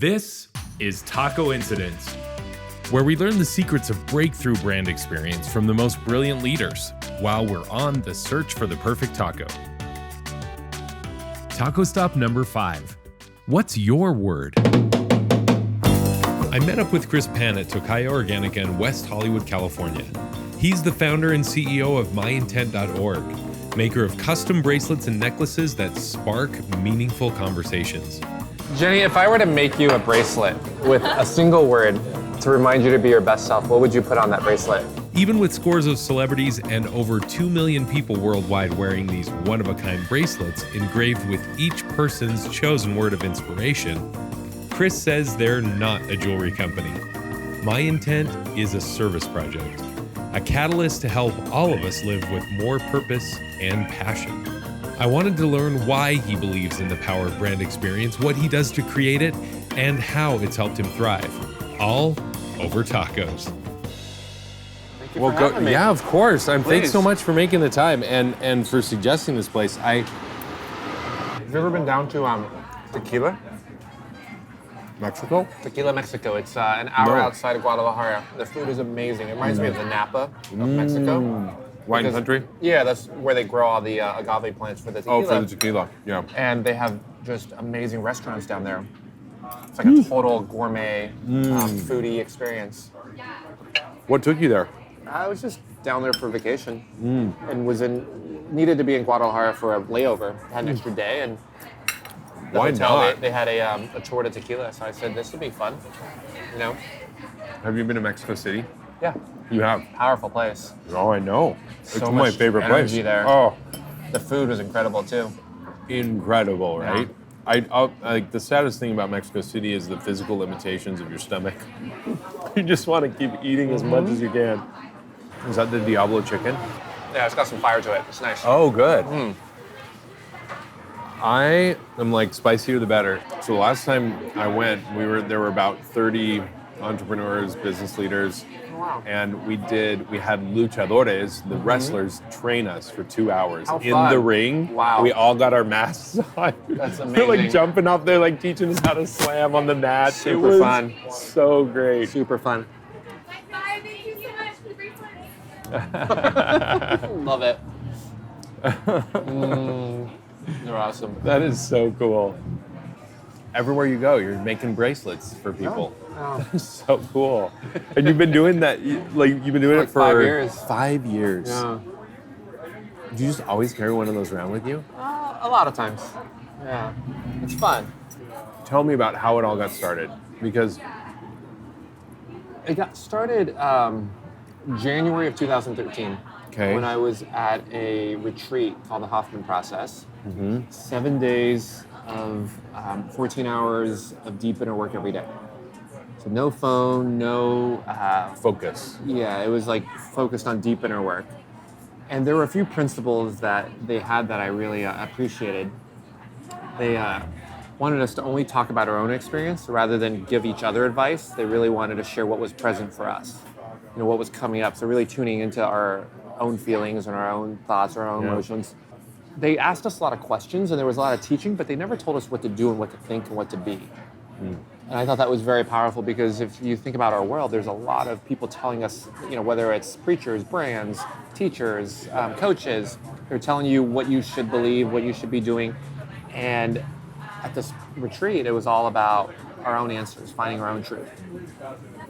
This is Tacoincidence, where we learn the secrets of breakthrough brand experience from the most brilliant leaders while we're on the search for the perfect taco. Taco stop number 5. What's your word? I met up with Chris Pan at Tocaya Organica in West Hollywood, California. He's the founder and CEO of MyIntent.org, maker of custom bracelets and necklaces that spark meaningful conversations. Jenny, if I were to make you a bracelet with a single word to remind you to be your best self, what would you put on that bracelet? Even with scores of celebrities and over 2 million people worldwide wearing these one-of-a-kind bracelets engraved with each person's chosen word of inspiration, Chris says they're not a jewelry company. MyIntent is a service project, a catalyst to help all of us live with more purpose and passion. I wanted to learn why he believes in the power of brand experience, what he does to create it, and how it's helped him thrive. All over tacos. Thank you for having me. Yeah, of course. Please. Thanks so much for making the time and for suggesting this place. Have you ever been down to Tequila? Mexico? Tequila, Mexico. It's an hour outside of Guadalajara. The food is amazing. It reminds me of the Napa of Mexico. Wine country? Yeah, that's where they grow all the agave plants for the tequila. Oh, for the tequila, yeah. And they have just amazing restaurants down there. It's like a total gourmet, foodie experience. What took you there? I was just down there for vacation and needed to be in Guadalajara for a layover. I had an extra day, and the Why hotel, not? They had a tour to tequila, so I said this would be fun. You know? Have you been to Mexico City? Yeah. You have? Powerful place. Oh, I know. It's So my much favorite energy place. there. Oh, The food was incredible too. incredible, right? Yeah. Like the saddest thing about Mexico City is the physical limitations of your stomach. You just want to keep eating as much as you can. Is that the Diablo chicken? Yeah, it's got some fire to it. It's nice. Oh, good. I am like spicier the better. So the last time I went, there were about 30 entrepreneurs, business leaders, Wow. and we had luchadores, the wrestlers, train us for 2 hours How in fun. the ring. Wow. We all got our masks on. That's They're like amazing. jumping up there, like teaching us how to slam on the mat. Super it was fun. So great. Super fun. Thank you so much for the bracelet. Love it. They're awesome. That is so cool. Everywhere you go, you're making bracelets for people. Oh. That's so cool. And you've been doing that, you've been doing Like it for 5 years. 5 years. Yeah. Do you just always carry one of those around with you? A lot of times. Yeah. It's fun. Tell me about how it all got started, because It got started January of 2013. Okay. When I was at a retreat called the Hoffman Process. 7 days of 14 hours of deep inner work every day. So no phone, no... focus. Yeah, it was like focused on deep inner work. And there were a few principles that they had that I really appreciated. They wanted us to only talk about our own experience rather than give each other advice. They really wanted to share what was present for us, what was coming up. So really tuning into our own feelings and our own thoughts, our own emotions. They asked us a lot of questions and there was a lot of teaching, but they never told us what to do and what to think and what to be. And I thought that was very powerful because if you think about our world, there's a lot of people telling us, whether it's preachers, brands, teachers, coaches, they're telling you what you should believe, what you should be doing. And at this retreat, it was all about our own answers, finding our own truth.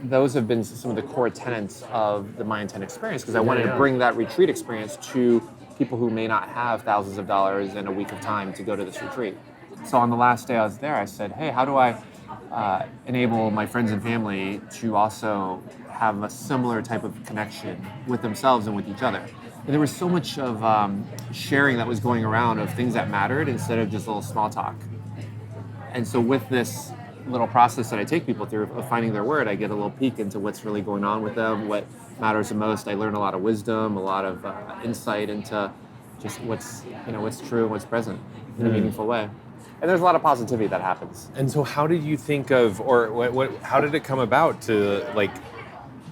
Those have been some of the core tenets of the MyIntent experience because I wanted to bring that retreat experience to people who may not have thousands of dollars and a week of time to go to this retreat. So on the last day I was there, I said, hey, how do I enable my friends and family to also have a similar type of connection with themselves and with each other? And there was so much of sharing that was going around of things that mattered instead of just a little small talk. And so with this little process that I take people through of finding their word, I get a little peek into what's really going on with them, what matters the most. I learn a lot of wisdom, a lot of insight into just what's true and what's present in a meaningful way. And there's a lot of positivity that happens. And so how did you think of, or how did it come about to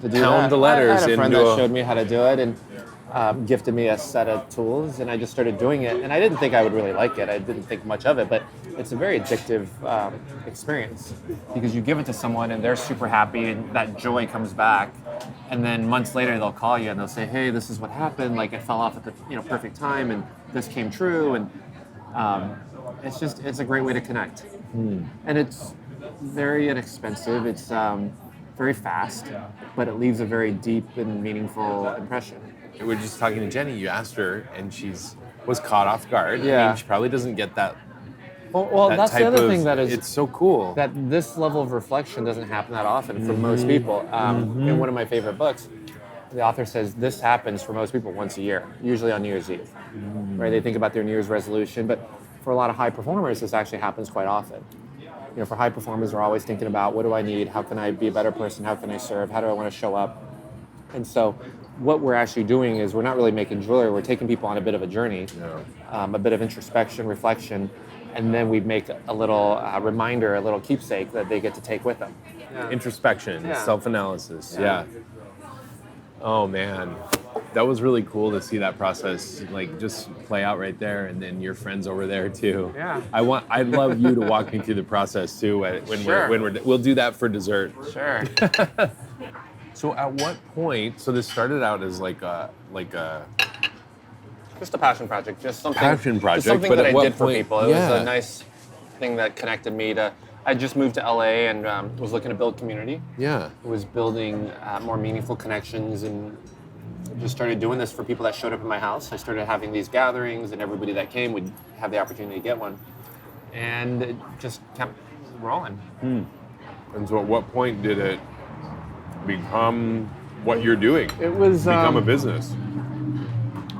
To do pound that, the letters I had a friend into that showed me how to do it and gifted me a set of tools, and I just started doing it. And I didn't think I would really like it. I didn't think much of it, but it's a very addictive experience because you give it to someone and they're super happy and that joy comes back, and then months later they'll call you and they'll say, hey, this is what happened, like it fell off at the perfect time and this came true, and it's a great way to connect. And it's very inexpensive, it's very fast, but it leaves a very deep and meaningful impression. We were just talking to Jenny. You asked her, and was caught off guard. I Yeah. mean, she probably doesn't get that. Well, that that's the type other of- thing that is It's so cool. that this level of reflection doesn't happen that often for most people. In one of my favorite books, the author says this happens for most people once a year, usually on New Year's Eve. Right? They think about their New Year's resolution, but for a lot of high performers, this actually happens quite often. For high performers, they're always thinking about what do I need? How can I be a better person? How can I serve? How do I want to show up? And so what we're actually doing is we're not really making jewelry. We're taking people on a bit of a journey, a bit of introspection, reflection, and then we make a little reminder, a little keepsake that they get to take with them. Introspection, Yeah. self-analysis. Yeah. Yeah. Oh man, that was really cool to see that process like just play out right there, and then your friends over there too. Yeah. I'd love you to walk me through the process too when Sure. we'll do that for dessert. Sure. So at what point? So this started out as like a Just a passion project, just something. Passion project, just something but that at I what did for point- people. It yeah. was a nice thing that connected me to. I just moved to LA and was looking to build community. yeah. Was building more meaningful connections and just started doing this for people that showed up in my house. I started having these gatherings and everybody that came would have the opportunity to get one. And it just kept rolling. And so at what point did it become what you're doing? It was Become a business.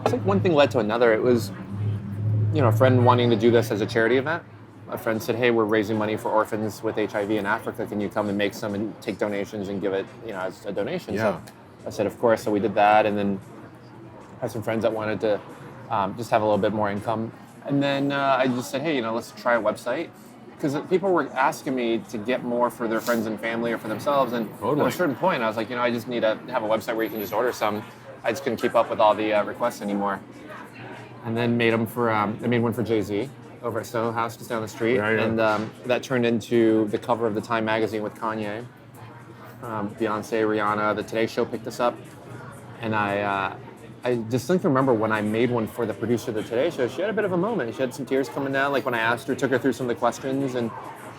It's like one thing led to another. It was, a friend wanting to do this as a charity event. A friend said, hey, we're raising money for orphans with HIV in Africa. Can you come and make some and take donations and give it, as a donation? Yeah. So I said, of course. So we did that, and then I had some friends that wanted to just have a little bit more income. And then I just said, hey, let's try a website. Because people were asking me to get more for their friends and family or for themselves. And Totally. at a certain point, I was like, I just need to have a website where you can just order some. I just couldn't keep up with all the requests anymore. And then made them I made one for Jay-Z over at Soho House just down the street. Yeah, yeah. And that turned into the cover of the Time magazine with Kanye. Beyonce, Rihanna, the Today Show picked us up. And I distinctly remember when I made one for the producer of the Today Show, she had a bit of a moment. She had some tears coming down, like when I asked her, took her through some of the questions, and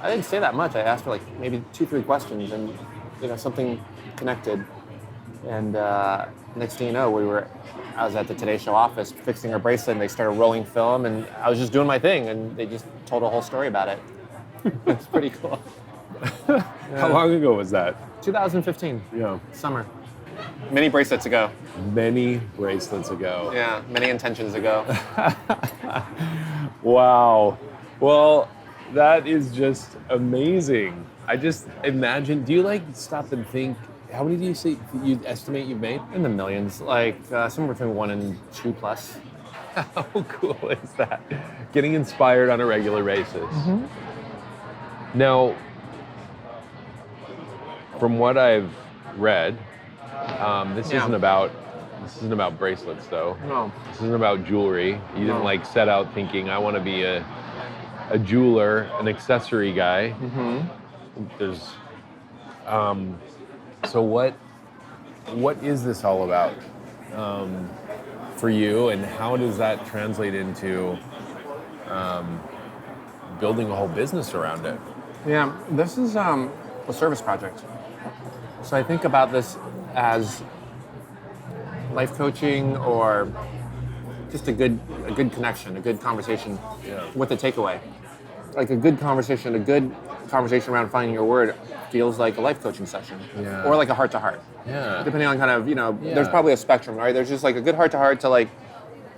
I didn't say that much. I asked her like maybe 2-3 questions, and something connected. And next thing you know, I was at the Today Show office fixing her bracelet, and they started rolling film, and I was just doing my thing, and they just told a whole story about it. It's pretty cool. How long ago was that? 2015, Yeah. summer. Many bracelets ago. Many bracelets ago. Yeah, many intentions ago. Wow. Well, that is just amazing. I just imagine, do you stop and think, how many do you say you estimate you've made? In the millions, like somewhere between 1 and 2 plus. How cool is that? Getting inspired on a regular basis. Now, from what I've read, this Yeah. isn't about bracelets though. No. This isn't about jewelry. You No. didn't set out thinking I want to be a jeweler, an accessory guy. There's so what is this all about for you, and how does that translate into building a whole business around it? Yeah, this is a service project. So I think about this as life coaching or just a good connection, a good conversation with a takeaway. Like a good conversation around finding your word feels like a life coaching session, or like a heart-to-heart. Yeah. Depending on there's probably a spectrum, right? There's just like a good heart-to-heart to like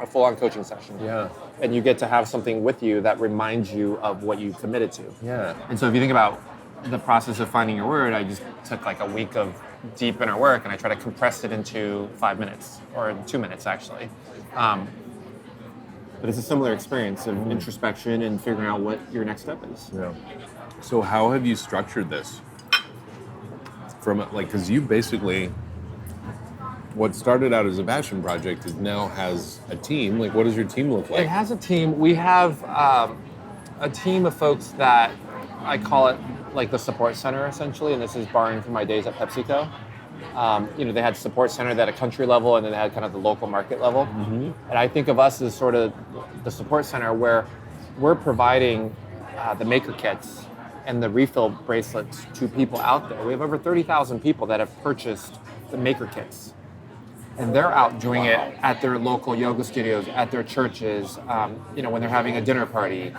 a full-on coaching session. Yeah. And you get to have something with you that reminds you of what you committed to. Yeah. And so if you think about the process of finding your word, I just took like a week of deep inner work and I try to compress it into 5 minutes, or 2 minutes actually. But it's a similar experience of introspection and figuring out what your next step is. Yeah. So how have you structured this? Because you basically, what started out as a passion project now has a team. Like, what does your team look It like? has a team. We have a team of folks that I call it like the support center essentially, and this is borrowing from my days at PepsiCo. They had support center at a country level, and then they had kind of the local market level. And I think of us as sort of the support center where we're providing the maker kits and the refill bracelets to people out there. We have over 30,000 people that have purchased the maker kits. And they're out doing it at their local yoga studios, at their churches, when they're having a dinner party,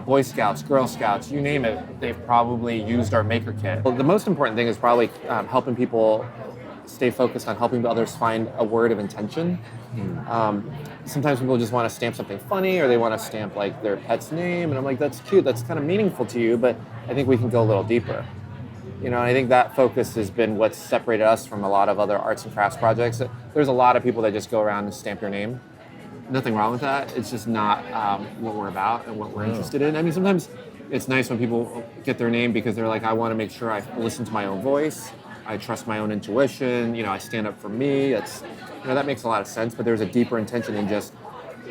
Boy Scouts, Girl Scouts, you name it, they've probably used our maker kit. Well, the most important thing is probably helping people stay focused on helping others find a word of intention. Sometimes people just want to stamp something funny, or they want to stamp like their pet's name, and I'm like, that's cute, that's kind of meaningful to you, but I think we can go a little deeper. And I think that focus has been what's separated us from a lot of other arts and crafts projects. There's a lot of people that just go around and stamp your name. Nothing wrong with that. It's just not what we're about and what we're interested in. I mean, sometimes it's nice when people get their name because they're like, I want to make sure I listen to my own voice. I trust my own intuition. I stand up for me. That makes a lot of sense. But there's a deeper intention in just,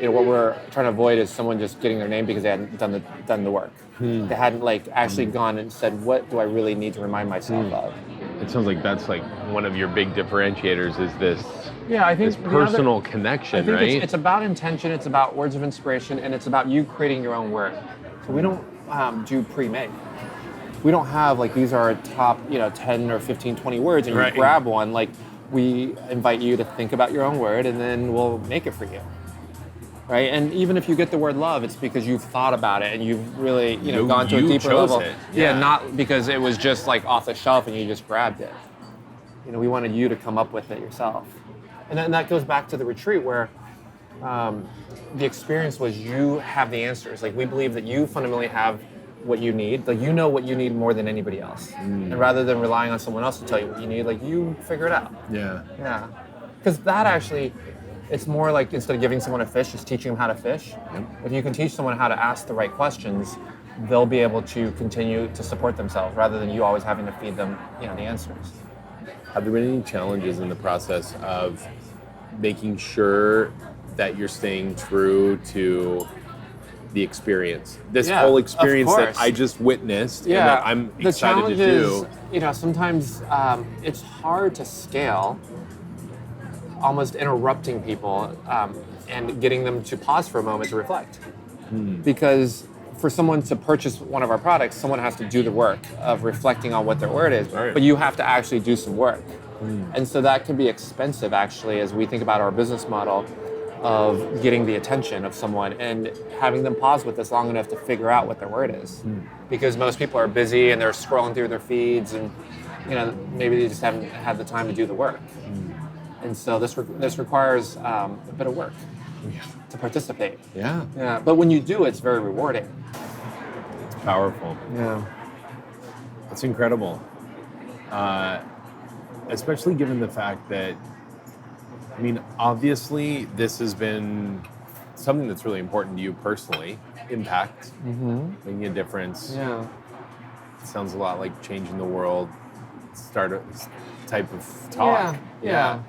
what we're trying to avoid is someone just getting their name because they hadn't done the work. They hadn't actually gone and said, what do I really need to remind myself of? It sounds like that's like one of your big differentiators is this. Yeah, I think this personal connection, I think right? It's about intention. It's about words of inspiration, and it's about you creating your own word. So we don't do pre-made. We don't have these are our top 10 or 15, 20 words, and you grab one. We invite you to think about your own word, and then we'll make it for you. Right, and even if you get the word love, it's because you've thought about it and you've really, gone to a deeper level. Yeah, not because it was just off the shelf and you just grabbed it. We wanted you to come up with it yourself, and then that goes back to the retreat where the experience was you have the answers. We believe that you fundamentally have what you need. You know what you need more than anybody else, and rather than relying on someone else to tell you what you need, you figure it out. Yeah, because that actually. It's more like instead of giving someone a fish, just teaching them how to fish. If you can teach someone how to ask the right questions, they'll be able to continue to support themselves rather than you always having to feed them, the answers. Have there been any challenges in the process of making sure that you're staying true to the experience? This whole experience that I just witnessed and that I'm excited to do. Sometimes it's hard to scale. Almost interrupting people and getting them to pause for a moment to reflect. Because for someone to purchase one of our products, someone has to do the work of reflecting on what their word is, but you have to actually do some work. And so that can be expensive actually as we think about our business model of getting the attention of someone and having them pause with us long enough to figure out what their word is. Because most people are busy and they're scrolling through their feeds and maybe they just haven't had the time to do the work. And so this requires a bit of work to participate. Yeah. But when you do, it's very rewarding. It's powerful. Yeah. It's incredible. Especially given the fact that, obviously this has been something that's really important to you personally. Impact, making a difference. Yeah. It sounds a lot like changing the world, type of talk. Yeah.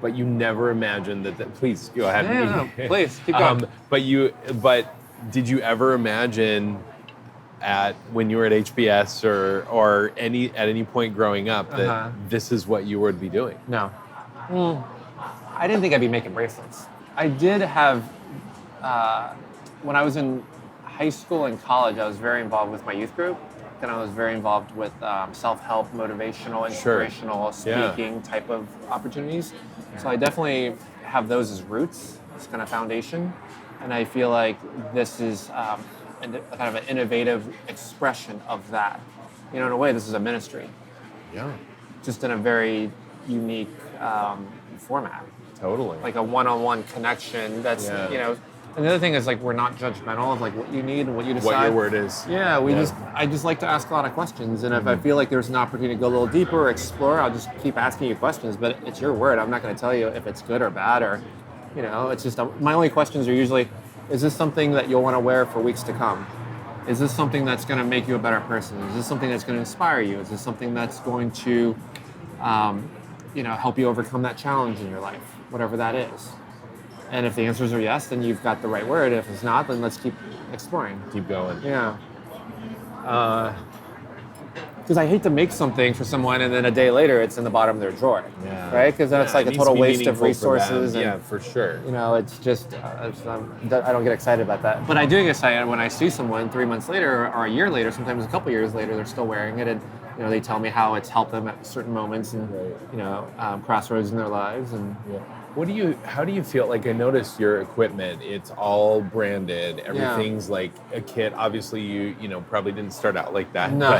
But you never imagined that please go ahead. No, please keep going. But did you ever imagine when you were at HBS or at any point growing up that this is what you would be doing? No. I didn't think I'd be making bracelets. I did have when I was in high school and college, I was very involved with my youth group. Then I was very involved with self-help, motivational, inspirational speaking type of opportunities. So I definitely have those as roots, as kind of foundation. And I feel like this is kind of an innovative expression of that. In a way, this is a ministry. Yeah. Just in a very unique format. Totally. Like a one-on-one connection that's, And the other thing is we're not judgmental of what you need and what you decide. What your word is. Yeah, I just like to ask a lot of questions, and if I feel like there's an opportunity to go a little deeper or explore, I'll just keep asking you questions. But it's your word. I'm not going to tell you if it's good or bad, or it's just my only questions are usually, is this something that you'll want to wear for weeks to come? Is this something that's going to make you a better person? Is this something that's going to inspire you? Is this something that's going to, help you overcome that challenge in your life, whatever that is? And if the answers are yes, then you've got the right word. If it's not, then let's keep exploring. Keep going. Yeah. Because I hate to make something for someone and then a day later it's in the bottom of their drawer. Yeah. Right? Because then it's like it a needs total to be waste of meaningful for them. resources. And, Yeah, for sure. you know, it's just, I don't get excited about that. But I do get excited when I see someone 3 months later or a year later, sometimes a couple years later, they're still wearing it. And, you know, they tell me how it's helped them at certain moments and, you know, crossroads in their lives. And How do you feel? Like, I noticed your equipment, it's all branded. Everything's like a kit. Obviously you know, probably didn't start out like that. No,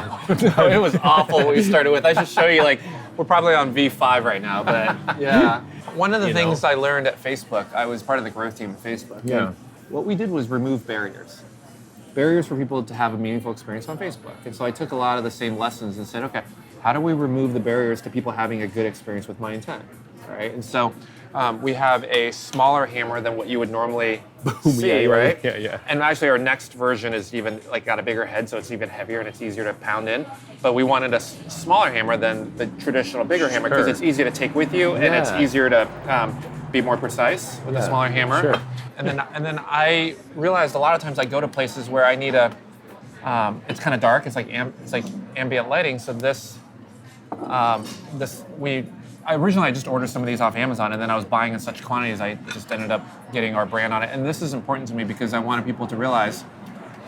no, it was awful what we started with. I should show you, like, we're probably on V5 right now, but yeah. One of the things I learned at Facebook, I was part of the growth team at Facebook. Yeah. And what we did was remove barriers. Barriers for people to have a meaningful experience on Facebook. And so I took a lot of the same lessons and said, okay, how do we remove the barriers to people having a good experience with MyIntent, right? And so we have a smaller hammer than what you would normally see, right? Yeah. And actually our next version is even like got a bigger head, so it's even heavier and it's easier to pound in. But we wanted a smaller hammer than the traditional bigger hammer because it's easy to take with you and it's easier to be more precise with a smaller hammer. Sure. And then I realized a lot of times I go to places where I need it's kind of dark. It's like ambient lighting. So originally I just ordered some of these off Amazon, and then I was buying in such quantities I just ended up getting our brand on it. And this is important to me because I wanted people to realize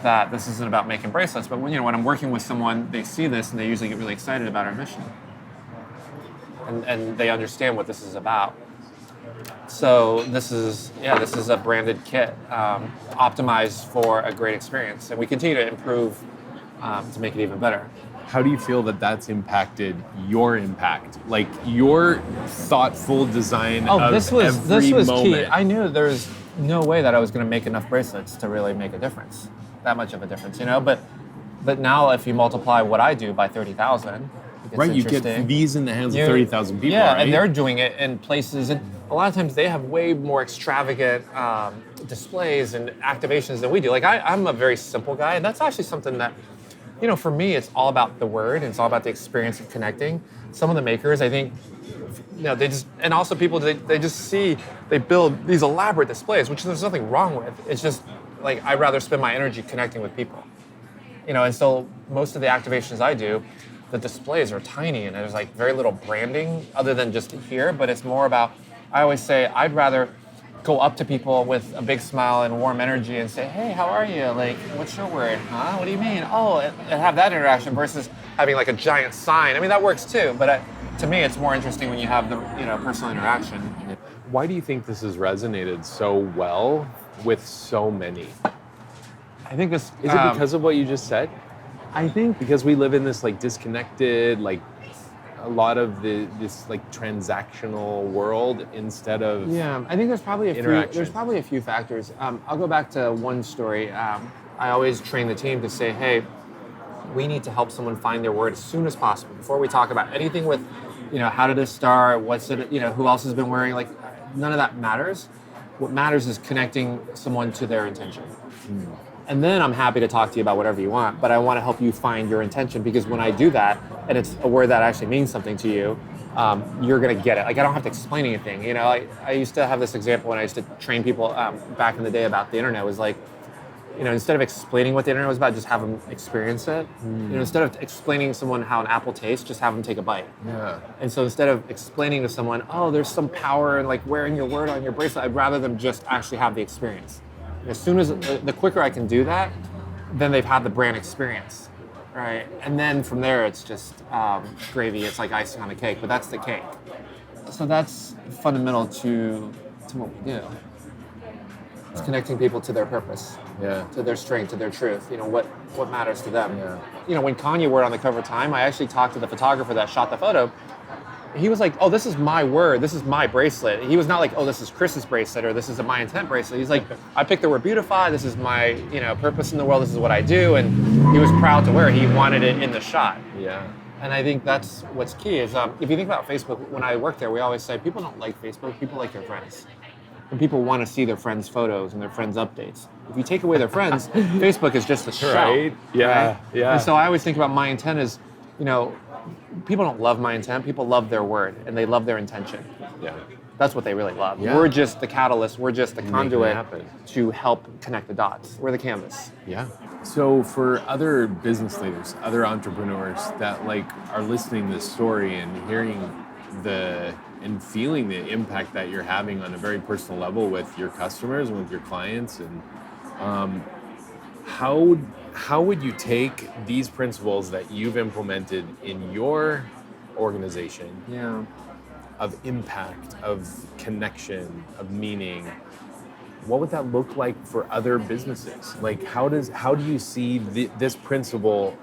that this isn't about making bracelets, but when I'm working with someone, they see this and they usually get really excited about our mission, and they understand what this is about. So this is a branded kit, optimized for a great experience, and we continue to improve to make it even better. How do you feel that that's impacted your impact? Like your thoughtful design of this was moment. key. I knew there was no way that I was going to make enough bracelets to really make a difference, that much of a difference, you know. But now if you multiply what I do by 30,000, right, you get these in the hands of 30,000 people. Yeah, right? and they're doing it in places, and a lot of times they have way more extravagant displays and activations than we do. Like I'm a very simple guy, and that's actually something that, you know, for me, it's all about the word, and it's all about the experience of connecting. Some of the makers, I think, you know, and also people, they just see, they build these elaborate displays, which there's nothing wrong with. It's just, like, I'd rather spend my energy connecting with people. You know, and so most of the activations I do, the displays are tiny, and there's, like, very little branding other than just here, but it's more about, I always say, I'd rather go up to people with a big smile and warm energy and say, hey, how are you? Like, what's your word? Huh? What do you mean? Oh, and have that interaction versus having like a giant sign. I mean, that works too, but to me, it's more interesting when you have the personal interaction. Why do you think this has resonated so well with so many? I think this... Is it because of what you just said? I think... Because we live in this like disconnected, like a lot of this like transactional world instead of I think there's probably a few factors. I'll go back to one story. I always train the team to say, hey, we need to help someone find their word as soon as possible before we talk about anything with, you know, how did it start, what's it, you know, who else has been wearing, like, none of that matters. What matters is connecting someone to their intention. And then I'm happy to talk to you about whatever you want, but I want to help you find your intention, because when I do that, and it's a word that actually means something to you, you're going to get it. Like, I don't have to explain anything. You know, I used to have this example when I used to train people back in the day about the internet. It was like, you know, instead of explaining what the internet was about, just have them experience it. You know, instead of explaining to someone how an apple tastes, just have them take a bite. Yeah. And so instead of explaining to someone, oh, there's some power in like wearing your word on your bracelet, I'd rather them just actually have the experience. As soon as, the quicker I can do that, then they've had the brand experience, right? And then from there, it's just gravy. It's like icing on a cake, but that's the cake. So that's fundamental to what we do. It's connecting people to their purpose, to their strength, to their truth. You know, what matters to them. Yeah. You know, when Kanye wore it on the cover of Time, I actually talked to the photographer that shot the photo. He was like, oh, this is my word. This is my bracelet. He was not like, oh, this is Chris's bracelet or this is a MyIntent bracelet. He's like, I picked the word beautify. This is my, you know, purpose in the world. This is what I do. And he was proud to wear it. He wanted it in the shot. Yeah. And I think that's what's key is if you think about Facebook, when I worked there, we always say people don't like Facebook. People like their friends. And people want to see their friends' photos and their friends' updates. If you take away their friends, Facebook is just a shell. Right. Yeah. Right? Yeah. And so I always think about MyIntent as, you know, people don't love MyIntent. People love their word and they love their intention. Yeah. That's what they really love. Yeah. We're just the catalyst. We're just the Making it conduit happen. to help connect the dots. We're the canvas. Yeah. So for other business leaders, other entrepreneurs that like are listening to this story and hearing and feeling the impact that you're having on a very personal level with your customers and with your clients, and how would you take these principles that you've implemented in your organization Yeah. of impact, of connection, of meaning? What would that look like for other businesses? Like, how do you see this principle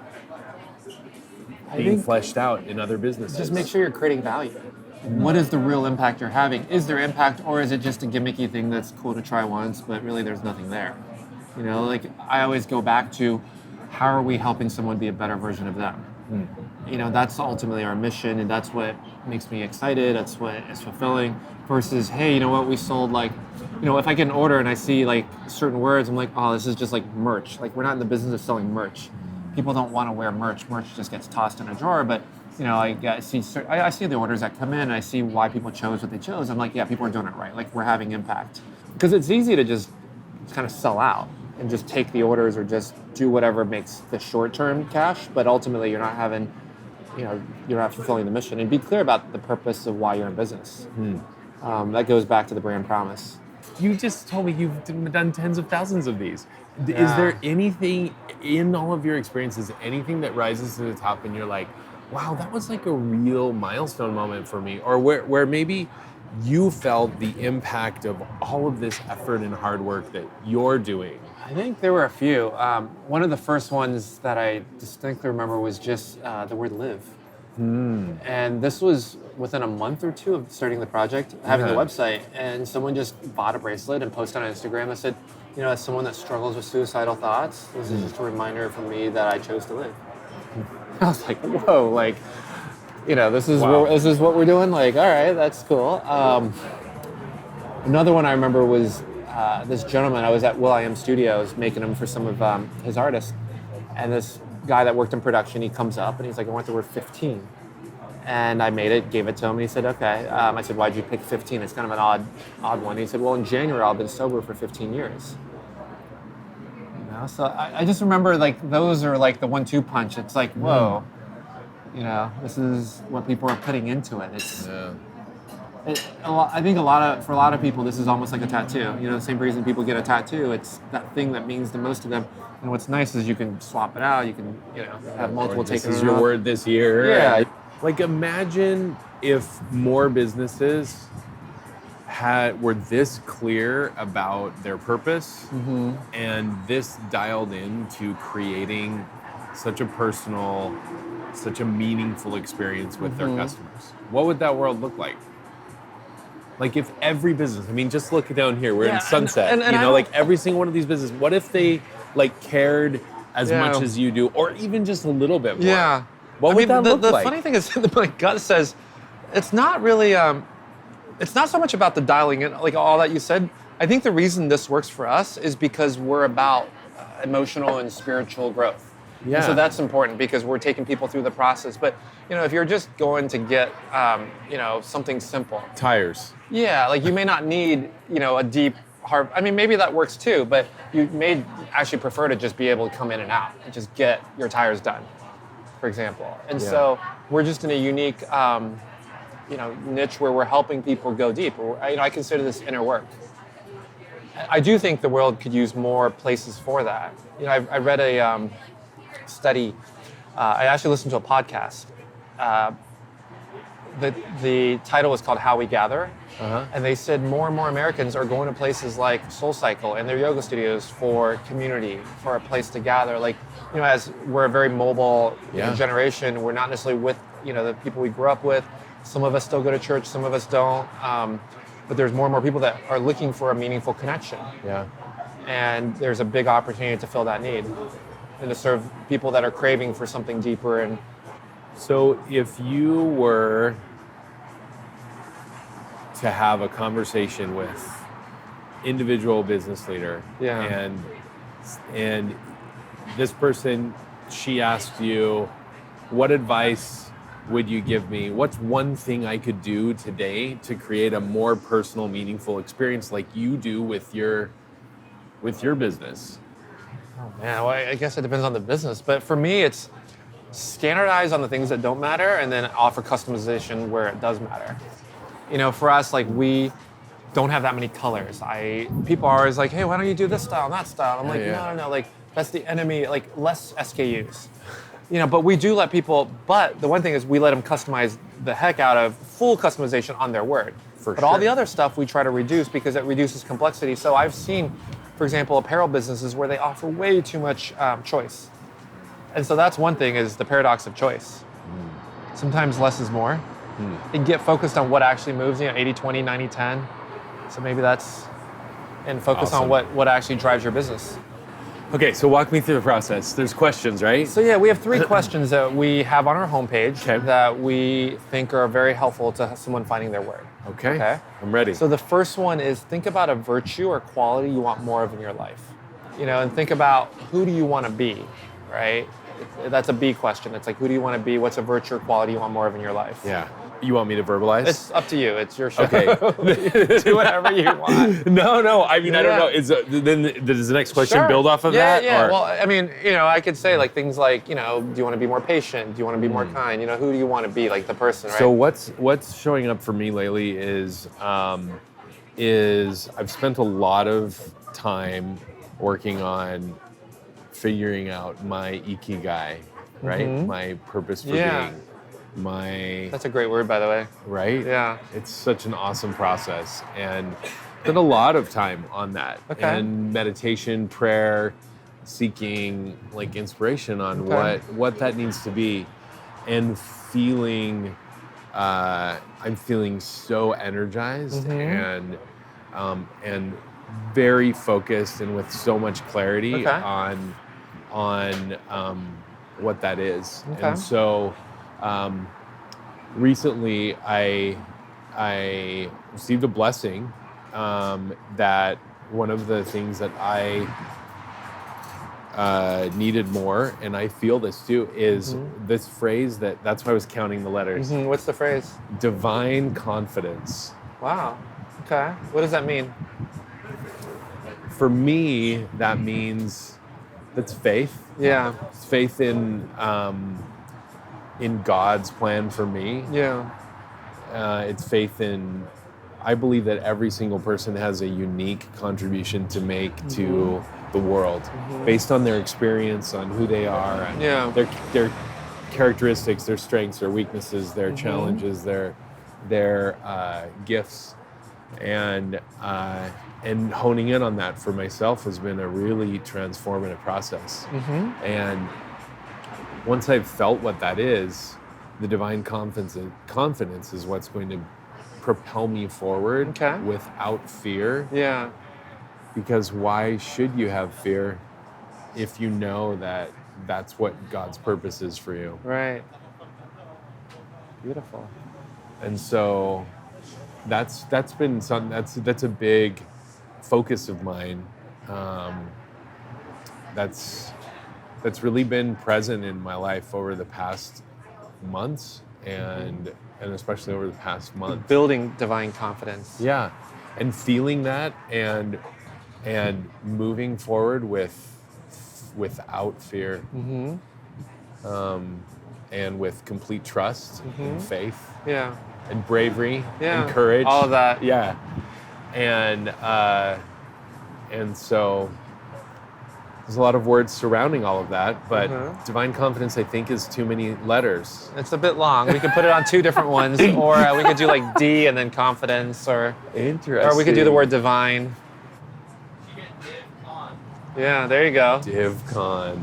being fleshed out in other businesses? Just make sure you're creating value. What is the real impact you're having? Is there impact, or is it just a gimmicky thing that's cool to try once, but really there's nothing there? You know, like I always go back to, how are we helping someone be a better version of them? You know, that's ultimately our mission, and that's what makes me excited. That's what is fulfilling. Versus, hey, you know what? We sold like, you know, if I get an order and I see like certain words, I'm like, oh, this is just like merch. Like, we're not in the business of selling merch. People don't want to wear merch. Merch just gets tossed in a drawer. But you know, I see the orders that come in. I see why people chose what they chose. I'm like, yeah, people are doing it right. Like, we're having impact. Because it's easy to just kind of sell out and just take the orders or just do whatever makes the short-term cash. But ultimately, you're not having, you know, you're not fulfilling the mission. And be clear about the purpose of why you're in business. That goes back to the brand promise. You just told me you've done tens of thousands of these. Is Yeah. there anything in all of your experiences, anything that rises to the top and you're like, wow, that was like a real milestone moment for me? Or where maybe you felt the impact of all of this effort and hard work that you're doing? I think there were a few. One of the first ones that I distinctly remember was just the word live. And this was within a month or two of starting the project, having the website, and someone just bought a bracelet and posted on Instagram and said, you know, as someone that struggles with suicidal thoughts, this is just a reminder for me that I chose to live. I was like, whoa, like, you know, this is Wow. this is what we're doing. Like, all right, that's cool. Another one I remember was this gentleman. I was at Will.i.am Studios making them for some of his artists, and this guy that worked in production, he comes up and he's like, I want the word 15. And I made it, gave it to him, and he said, okay. I said, why'd you pick 15? It's kind of an odd one. He said, well, in January, I've been sober for 15 years. You know, so I just remember, like, those are like the 1-2 punch. It's like, whoa, you know, this is what people are putting into it. It's, I think for a lot of people, this is almost like a tattoo. You know, the same reason people get a tattoo, it's that thing that means the most to them. And what's nice is you can swap it out. You can, you know, have multiple takes. This is your word this year. Yeah. Like, imagine if more businesses were this clear about their purpose and this dialed into creating such a personal, such a meaningful experience with their customers. What would that world look like? Like, if every business, I mean, just look down here, we're in Sunset, and you know, like every single one of these businesses, what if they like cared as much as you do, or even just a little bit more? Yeah. What would that look the like? funny thing is, my gut says, it's not really, it's not so much about the dialing in, like all that you said. I think the reason this works for us is because we're about emotional and spiritual growth. Yeah. And so that's important because we're taking people through the process. But, you know, if you're just going to get, you know, something simple. Tires. Yeah, like you may not need, you know, a deep, hard, I mean, maybe that works too, but you may actually prefer to just be able to come in and out and just get your tires done, for example. And so we're just in a unique, you know, niche where we're helping people go deep. You know, I consider this inner work. I do think the world could use more places for that. You know, I read a study. I actually listened to a podcast. The title was called How We Gather. And they said more and more Americans are going to places like SoulCycle and their yoga studios for community, for a place to gather. Like, you know, as we're a very mobile you know, generation, we're not necessarily with, you know, the people we grew up with. Some of us still go to church, some of us don't. But there's more and more people that are looking for a meaningful connection. Yeah. And there's a big opportunity to fill that need and to serve people that are craving for something deeper. And so if you were to have a conversation with individual business leader and this person, she asked you, what advice would you give me? What's one thing I could do today to create a more personal, meaningful experience like you do with your business? Oh man, well, I guess it depends on the business. But for me, it's standardize on the things that don't matter and then offer customization where it does matter. You know, for us, like we don't have that many colors. People are always like, hey, why don't you do this style and that style? I'm like, no, like that's the enemy, like less SKUs. You know, but we do let people, but the one thing is we let them customize the heck out of full customization on their word. But all the other stuff we try to reduce because it reduces complexity. So I've seen, for example, apparel businesses where they offer way too much choice. And so that's one thing is the paradox of choice. Sometimes less is more. And get focused on what actually moves, 80, 20, 90, 10. So maybe that's, and focus on what actually drives your business. Okay, so walk me through the process. There's questions, right? So yeah, we have 3 questions that we have on our homepage that we think are very helpful to someone finding their word. Okay. I'm ready. So the first one is think about a virtue or quality you want more of in your life. And think about who do you want to be, right? That's a B question. It's like, who do you want to be? What's a virtue or quality you want more of in your life? Yeah. You want me to verbalize? It's up to you. It's your show. Okay. Do whatever you want. No. I mean, I don't know. Then does the next question build off of that? Yeah. Or? Well, I mean, I could say like things like, do you want to be more patient? Do you want to be more kind? Who do you want to be, like the person, right? So what's showing up for me lately is I've spent a lot of time working on figuring out my ikigai, right? My purpose for being. That's a great word, by the way. Right? Yeah. It's such an awesome process. And spent a lot of time on that. Okay. And meditation, prayer, seeking like inspiration on what that needs to be. And I'm feeling so energized and very focused and with so much clarity on what that is. Okay. And so recently I received a blessing that one of the things that I needed more, and I feel this too, is this phrase that's why I was counting the letters. What's the phrase? Divine confidence. Wow. Okay. What does that mean? For me, that means that's faith. Yeah. It's faith in God's plan for me. Yeah. It's faith in, I believe that every single person has a unique contribution to make to the world based on their experience, on who they are, and their characteristics, their strengths, their weaknesses, their challenges, their gifts. And honing in on that for myself has been a really transformative process. And once I've felt what that is, the divine confidence is what's going to propel me forward without fear. Yeah. Because why should you have fear if you know that that's what God's purpose is for you? Right. Beautiful. And so that's been something that's a big focus of mine. That's really been present in my life over the past months and especially over the past month. Building divine confidence. Yeah, and feeling that and moving forward without fear, and with complete trust and faith. Yeah. And bravery Yeah. and courage. All of that. Yeah. And so there's a lot of words surrounding all of that, but divine confidence, I think, is too many letters. It's a bit long. We could put it on 2 different ones, or we could do like D and then confidence, or we could do the word divine. Yeah, there you go. DivCon.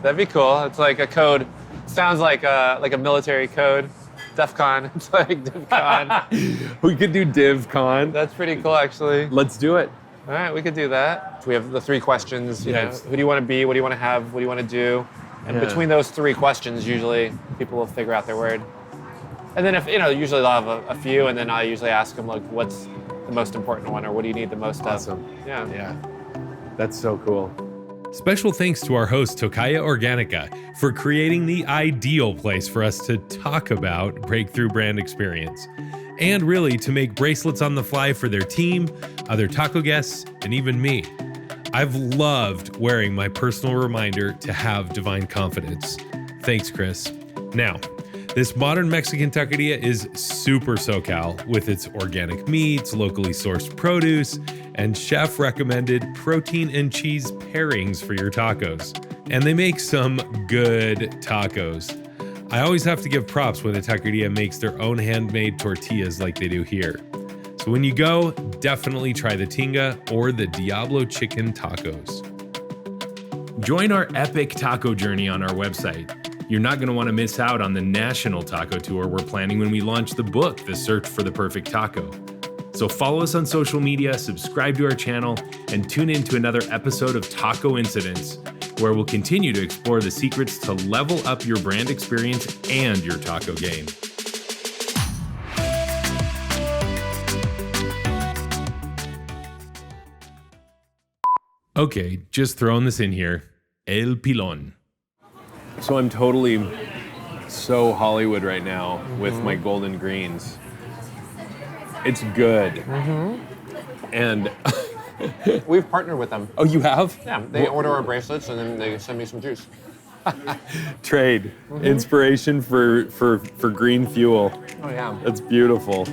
That'd be cool. It's like a code. Sounds like a military code. DEFCON. It's like DivCon. We could do DivCon. That's pretty cool, actually. Let's do it. All right, we could do that. We have the 3 questions. Yes. Who do you want to be? What do you want to have? What do you want to do? And between those 3 questions, usually people will figure out their word. And then usually they'll have a few, and then I usually ask them like, what's the most important one, or what do you need the most of? Awesome. Yeah. Yeah. That's so cool. Special thanks to our host, Tocaya Organica, for creating the ideal place for us to talk about breakthrough brand experience, and really to make bracelets on the fly for their team, other taco guests, and even me. I've loved wearing my personal reminder to have divine confidence. Thanks, Chris. Now, this modern Mexican taqueria is super SoCal with its organic meats, locally sourced produce, and chef-recommended protein and cheese pairings for your tacos. And they make some good tacos. I always have to give props when a taqueria makes their own handmade tortillas like they do here. So when you go, definitely try the tinga or the Diablo chicken tacos. Join our epic taco journey on our website. You're not going to want to miss out on the national taco tour we're planning when we launch the book, The Search for the Perfect Taco. So follow us on social media, subscribe to our channel, and tune in to another episode of Tacoincidence, where we'll continue to explore the secrets to level up your brand experience and your taco game. Okay, just throwing this in here. El Pilon. So I'm totally so Hollywood right now with my golden greens. It's good. And We've partnered with them. oh, you have? Yeah, they order our bracelets and then they send me some juice. Trade. Inspiration for green fuel. Oh yeah. That's beautiful.